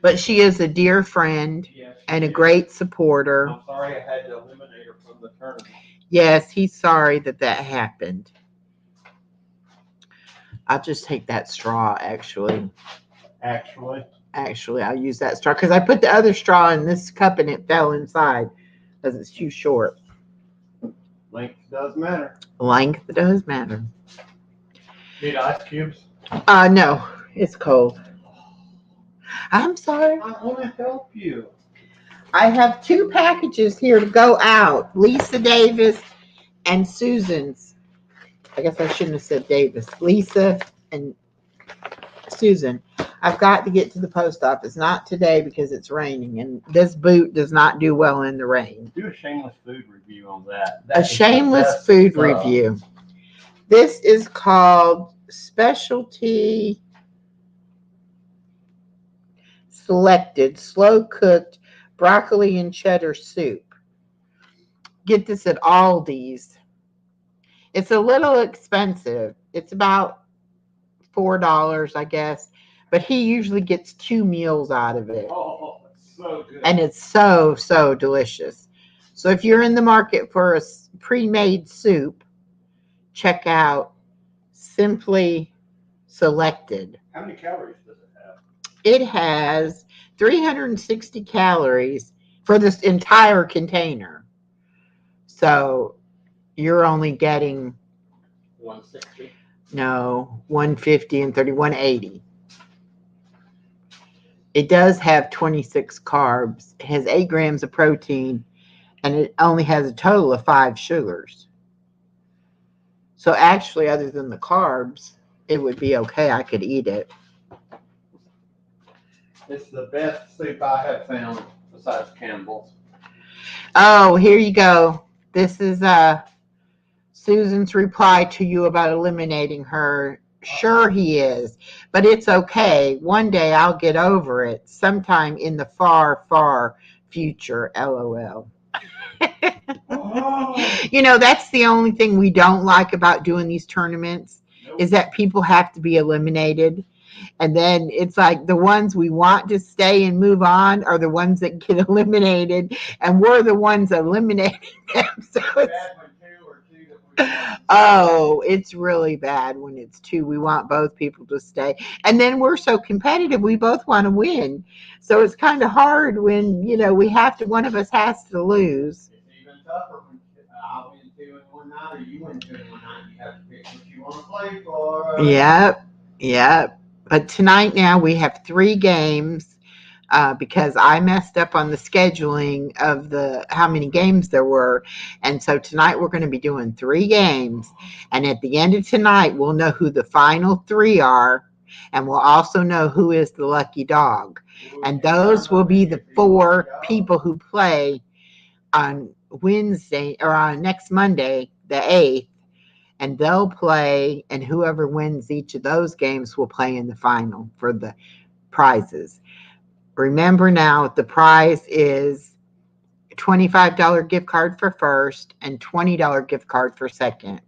But she is a dear friend and a great supporter. I'm sorry I had to eliminate her from the tournament. Yes, he's sorry that happened. I'll just take that straw, actually. Actually, I'll use that straw because I put the other straw in this cup and it fell inside because it's too short. Length does matter. Length does matter. Need ice cubes? No, it's cold. I'm sorry. I want to help you. I have 2 packages here to go out. Lisa Davis and Susan's. I guess I shouldn't have said Davis. Lisa and Susan. I've got to get to the post office. Not today because it's raining, and this boot does not do well in the rain. Do a shameless food review on that. A shameless food review. This is called Specialty Selected Slow Cooked broccoli and cheddar soup. Get this at Aldi's. It's a little expensive. It's about $4, I guess. But he usually gets 2 meals out of it. Oh, it's so good. And it's so, so delicious. So if you're in the market for a pre-made soup, check out Simply Selected. How many calories does it have? It has 360 calories for this entire container. So you're only getting 160. no 150 and 180. It does have 26 carbs. It has 8 grams of protein, and it only has a total of 5 sugars. So actually, other than the carbs, it would be okay. I could eat it. It's the best soup I have found besides Campbell's. Oh, here you go. This is Susan's reply to you about eliminating her. Sure he is, but it's okay. One day I'll get over it. Sometime in the far, far future. LOL. You know, that's the only thing we don't like about doing these tournaments is that people have to be eliminated. And then it's like the ones we want to stay and move on are the ones that get eliminated, and we're the ones eliminating them. So it's really bad when it's two. We want both people to stay. And then we're so competitive, we both want to win. So it's kind of hard when, we have to, one of us has to lose. It's even tougher when I win 2 in one night or you win 2 in one night. You have to pick what you want to play for. Yep. But tonight now we have 3 games because I messed up on the scheduling of how many games there were. And so tonight we're going to be doing 3 games. And at the end of tonight, we'll know who the final 3 are. And we'll also know who is the lucky dog. And those will be the 4 people who play on Wednesday or on next Monday, the 8th. And they'll play, and whoever wins each of those games will play in the final for the prizes. Remember now, the prize is a $25 gift card for first and $20 gift card for second.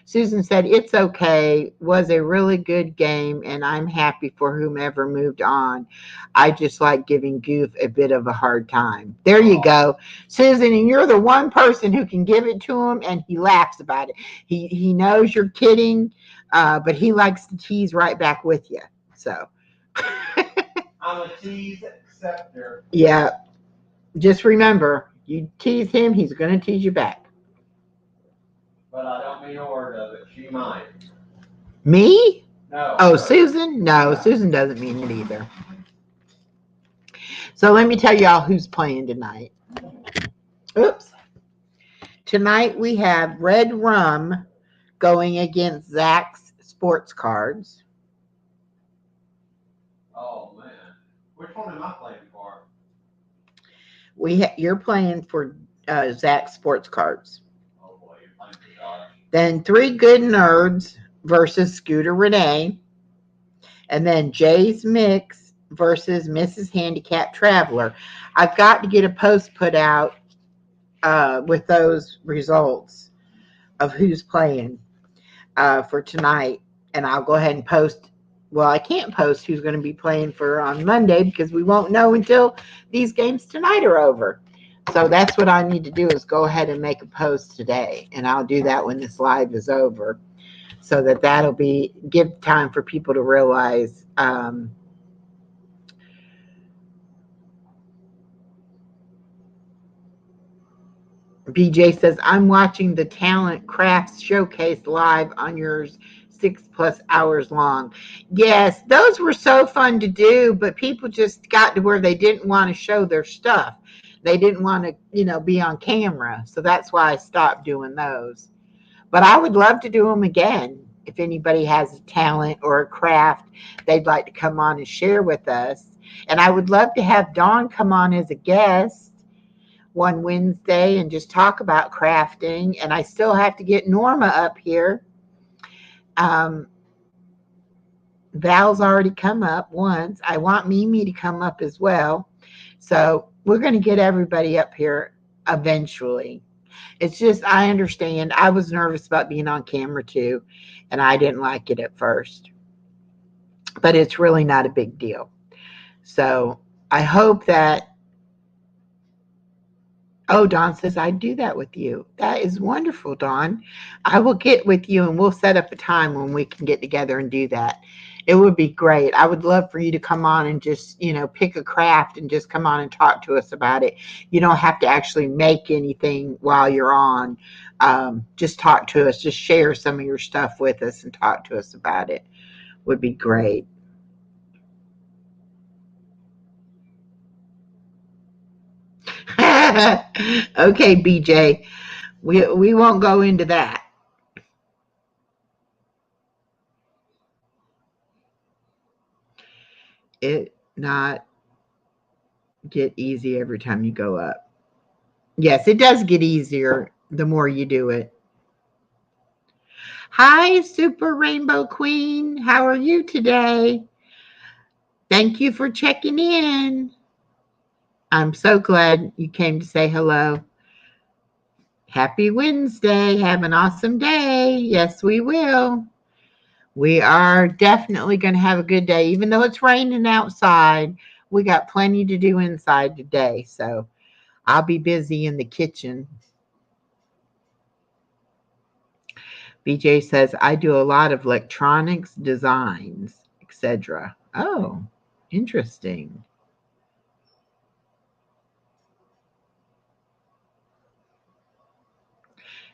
Susan said, it's okay. Was a really good game, and I'm happy for whomever moved on. I just like giving Goof a bit of a hard time. There you go, Susan, and you're the one person who can give it to him, and he laughs about it. He knows you're kidding, but he likes to tease right back with you. So I'm a tease acceptor. Yeah, just remember, you tease him, he's going to tease you back. But I don't mean a word of it. She might. Me? No. Oh, Susan? No, Susan doesn't mean it either. So let me tell y'all who's playing tonight. Oops. Tonight we have Red Rum going against Zach's Sports Cards. Oh, man. Which one am I playing for? You're playing for Zach's Sports Cards. Oh, boy. You're playing for Josh. Then 3 Good Nerds versus Scooter Renee. And then Jay's Mix versus Mrs. Handicap Traveler. I've got to get a post put out with those results of who's playing for tonight. And I'll go ahead and post. Well, I can't post who's going to be playing for on Monday because we won't know until these games tonight are over. So that's what I need to do is go ahead and make a post today. And I'll do that when this live is over. So that'll give time for people to realize BJ says, I'm watching the Talent Crafts Showcase live on yours 6+ hours long. Yes, those were so fun to do, but people just got to where they didn't want to show their stuff. They didn't want to, be on camera. So that's why I stopped doing those. But I would love to do them again. If anybody has a talent or a craft they'd like to come on and share with us. And I would love to have Dawn come on as a guest one Wednesday and just talk about crafting. And I still have to get Norma up here. Val's already come up once. I want Mimi to come up as well. So We're going to get everybody up here eventually. It's just, I understand. I was nervous about being on camera too, and I didn't like it at first, but it's really not a big deal. So I hope that. Oh, Dawn says, I'd do that with you. That is wonderful, Dawn. I will get with you and we'll set up a time when we can get together and do that. It would be great. I would love for you to come on and just, pick a craft and just come on and talk to us about it. You don't have to actually make anything while you're on. Just talk to us. Just share some of your stuff with us and talk to us about it. Would be great. Okay, BJ. We won't go into that. It not get easy every time you go up. Yes, it does get easier the more you do it. Hi, Super Rainbow Queen. How are you today? Thank you for checking in. I'm so glad you came to say hello. Happy Wednesday. Have an awesome day. Yes, we will. We are definitely going to have a good day. Even though it's raining outside, we got plenty to do inside today. So I'll be busy in the kitchen. BJ says, I do a lot of electronics designs, etc. Oh, interesting.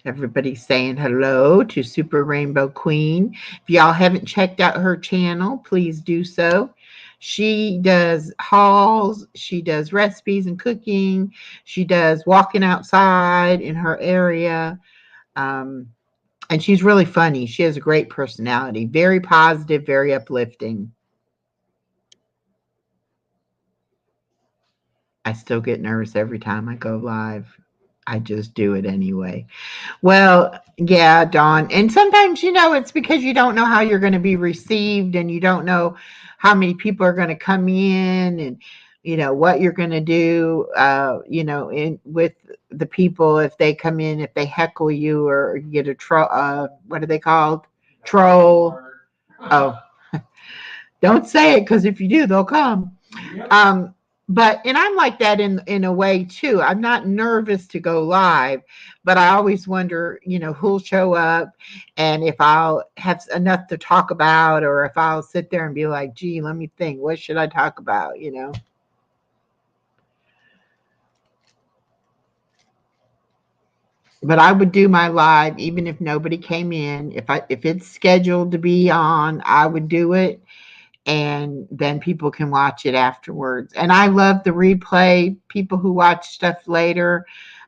Everybody's saying hello to Super Rainbow Queen. If y'all haven't checked out her channel, please do so. She does hauls, she does recipes and cooking, she does walking outside in her area. And she's really funny. She has a great personality, very positive, very uplifting. I still get nervous every time I go live. I just do it anyway. Well, yeah, Dawn. And sometimes, it's because you don't know how you're going to be received and you don't know how many people are going to come in and, what you're going to do, with the people if they come in, if they heckle you or you get a what are they called? Troll. Oh, don't say it because if you do, they'll come. And I'm like that in a way too. I'm not nervous to go live, but I always wonder, who'll show up and if I'll have enough to talk about or if I'll sit there and be like, gee, let me think, what should I talk about, But I would do my live even if nobody came in. If it's scheduled to be on, I would do it and then people can watch it afterwards. And I love the replay, people who watch stuff later,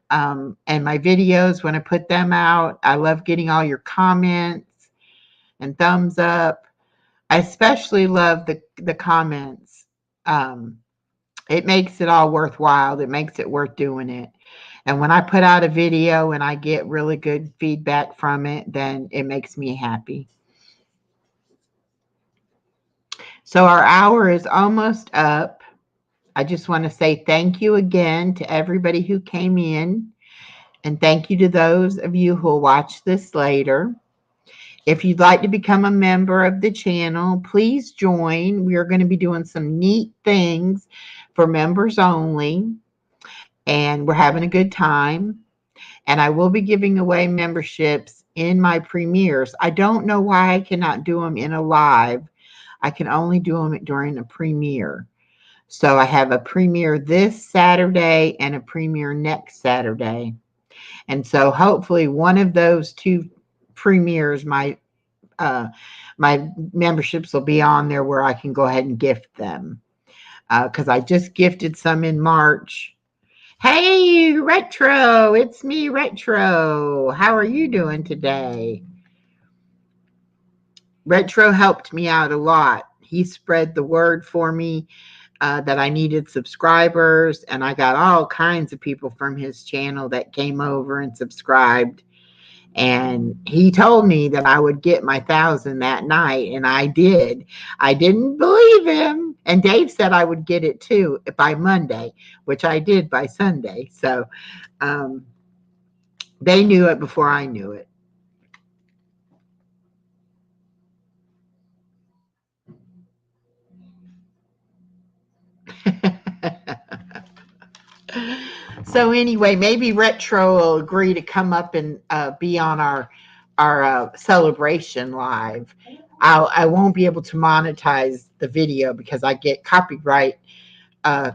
and my videos when I put them out. I love getting all your comments and thumbs up. I especially love the comments. It makes it all worthwhile. It makes it worth doing it. And when I put out a video and I get really good feedback from it, then it makes me happy. So our hour is almost up. I just want to say thank you again to everybody who came in. And thank you to those of you who will watch this later. If you'd like to become a member of the channel, please join. We are going to be doing some neat things for members only. And we're having a good time. And I will be giving away memberships in my premieres. I don't know why I cannot do them in a live. I can only do them during a premiere. So I have a premiere this Saturday and a premiere next Saturday. And so hopefully one of those two premieres, my memberships will be on there where I can go ahead and gift them. Because I just gifted some in March. Hey, Retro, it's me, Retro. How are you doing today? Retro helped me out a lot. He spread the word for me that I needed subscribers, and I got all kinds of people from his channel that came over and subscribed. And he told me that I would get my 1,000 that night, and I did. I didn't believe him, And Dave said I would get it too by Monday, which I did by Sunday. So um, they knew it before I knew it. So anyway, maybe Retro will agree to come up and be on our celebration live. I won't be able to monetize the video because I get copyright uh,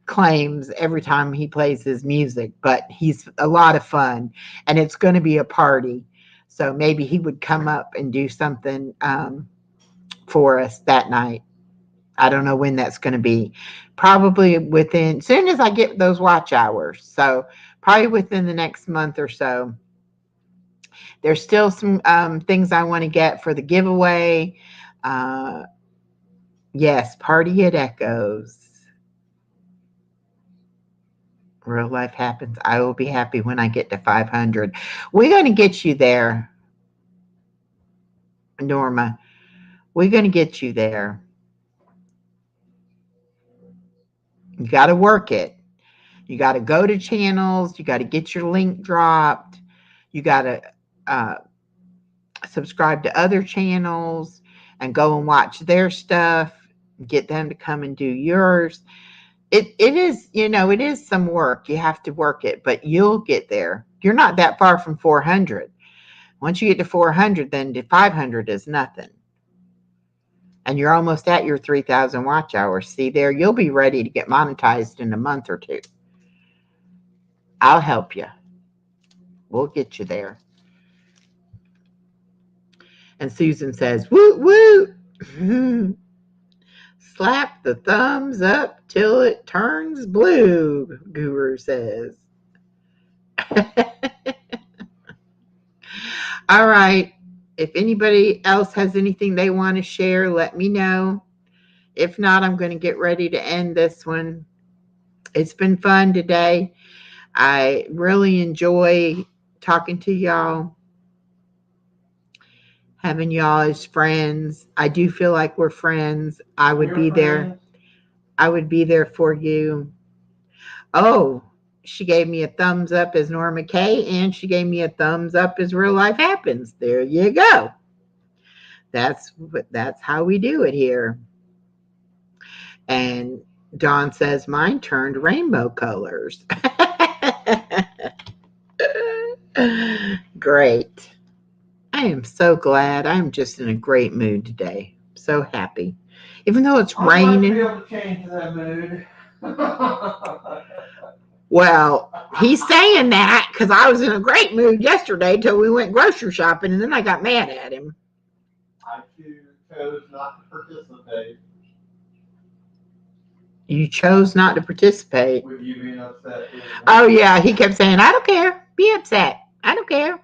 claims every time he plays his music, but he's a lot of fun and it's going to be a party. So maybe he would come up and do something for us that night. I don't know when that's going to be. Probably within, soon as I get those watch hours. So probably within the next month or so. There's still some things I want to get for the giveaway. Uh, yes, Party at Echoes. Real life happens. I will be happy when I get to 500. We're going to get you there, Norma. We're going to get you there. You got to work it. You got to go to channels. You got to get your link dropped. You got to uh, subscribe to other channels and go and watch their stuff. Get them to come and do yours. It is, it is some work. You have to work it, but you'll get there. You're not that far from 400. Once you get to 400, then to 500 is nothing. And you're almost at your 3,000 watch hours. See there, you'll be ready to get monetized in a month or two. I'll help you. We'll get you there. And Susan says, woot, woot. Slap the thumbs up till it turns blue, Guru says. All right. If anybody else has anything they want to share, let me know. If not, I'm going to get ready to end this one. It's been fun today. I really enjoy talking to y'all, having y'all as friends. I do feel like we're friends. I would be there. I would be there for you. Oh, she gave me a thumbs up as Norma Kay, and she gave me a thumbs up as Real Life Happens. There you go. That's how we do it here. And Dawn says mine turned rainbow colors. Great. I am so glad. I'm just in a great mood today. So happy. Even though it's raining. Be able to change that mood. Well, he's saying that because I was in a great mood yesterday till we went grocery shopping, and then I got mad at him. I chose not to participate. You chose not to participate. With you being upset. Oh, yeah. He kept saying, I don't care. Be upset. I don't care.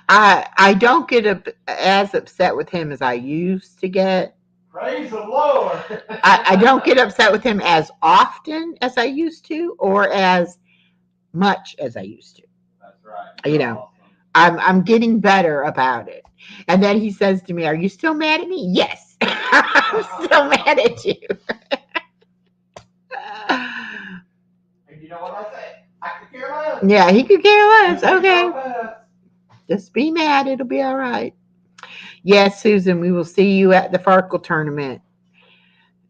I don't get as upset with him as I used to get. Praise the Lord. I don't get upset with him as often as I used to, or as much as I used to. That's right. Awesome. I'm getting better about it. And then he says to me, "Are you still mad at me?" Yes, I'm still mad at you. And you know what I say? I could care less. Yeah, he could care less. Okay. Just be mad. It'll be all right. Yes, Susan, we will see you at the Farkle tournament.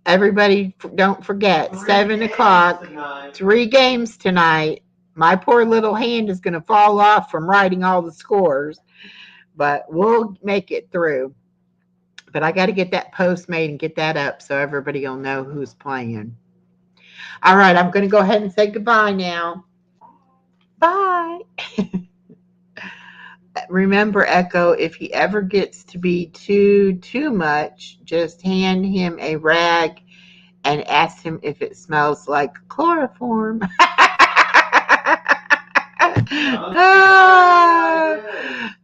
Everybody, don't forget, 7 o'clock, tonight. 3 games tonight. My poor little hand is going to fall off from writing all the scores, but we'll make it through. But I got to get that post made and get that up so everybody will know who's playing. All right, I'm going to go ahead and say goodbye now. Bye. Remember, Echo, if he ever gets to be too much, just hand him a rag and ask him if it smells like chloroform.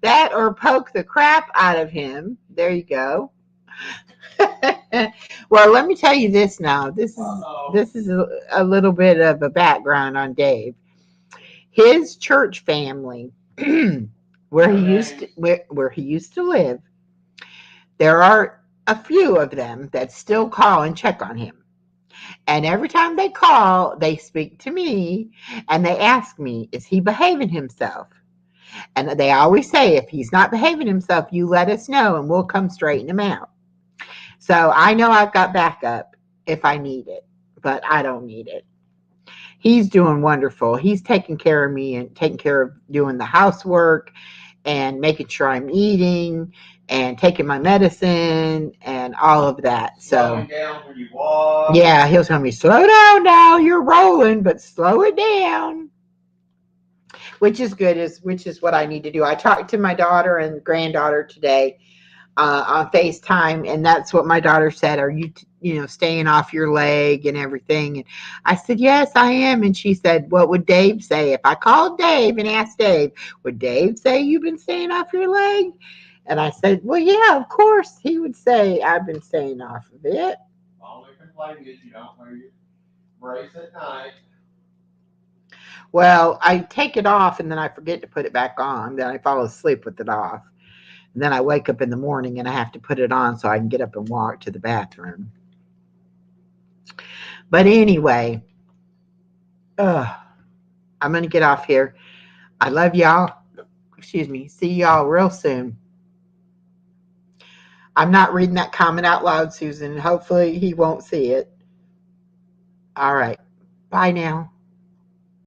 That or poke the crap out of him. There you go. Well, let me tell you this now. This is a little bit of a background on Dave. His church family, where he used to live, there are a few of them that still call and check on him. And every time they call, they speak to me and they ask me, is he behaving himself? And they always say, if he's not behaving himself, you let us know and we'll come straighten him out. So I know I've got backup if I need it, but I don't need it. He's doing wonderful. He's taking care of me and taking care of doing the housework and making sure I'm eating and taking my medicine and all of that. Slowing down when you walk. Yeah, he'll tell me, slow down now, you're rolling, but slow it down. Which is good, which is what I need to do. I talked to my daughter and granddaughter today on FaceTime, and that's what my daughter said. Are you, staying off your leg and everything? And I said, yes, I am. And she said, what would Dave say? If I called Dave and asked Dave, would Dave say you've been staying off your leg? And I said, well, yeah, of course. He would say I've been staying off of it. Only complaint is you don't wear your brace at night. Well, I take it off and then I forget to put it back on. Then I fall asleep with it off. And then I wake up in the morning and I have to put it on so I can get up and walk to the bathroom. But anyway, I'm going to get off here. I love y'all. Excuse me. See y'all real soon. I'm not reading that comment out loud, Susan. Hopefully he won't see it. All right. Bye now.